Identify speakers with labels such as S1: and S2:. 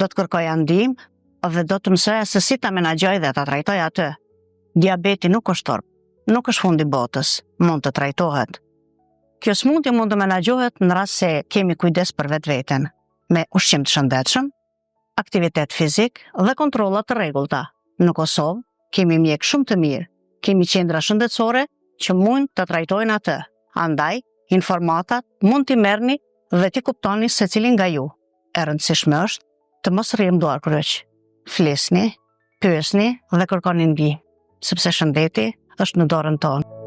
S1: do të kërkoja ndihmë dhe do të mësoja se si ta menaxhoj dhe ta trajtoj atë. Diabeti nuk është torp, nuk është fundi botës, mund të trajtohet. Kjo smundje mund të menaxhohet në rast se kemi kujdes për vetveten, me ushqim të shëndetshëm, aktivitet fizik dhe kontrolla të rregullta. Në Kosovë kemi mjek shumë të mirë, kemi qendra shëndetësore që mund të trajtojnë atë. Andaj, informatat mund t'i merrni dhe t'i kuptoni secilin nga ju. E rëndësishme është të mos rrim duar kryq. Flisni, pyesni dhe kërkoni ndihmë, sepse shëndeti është në dorën tonë.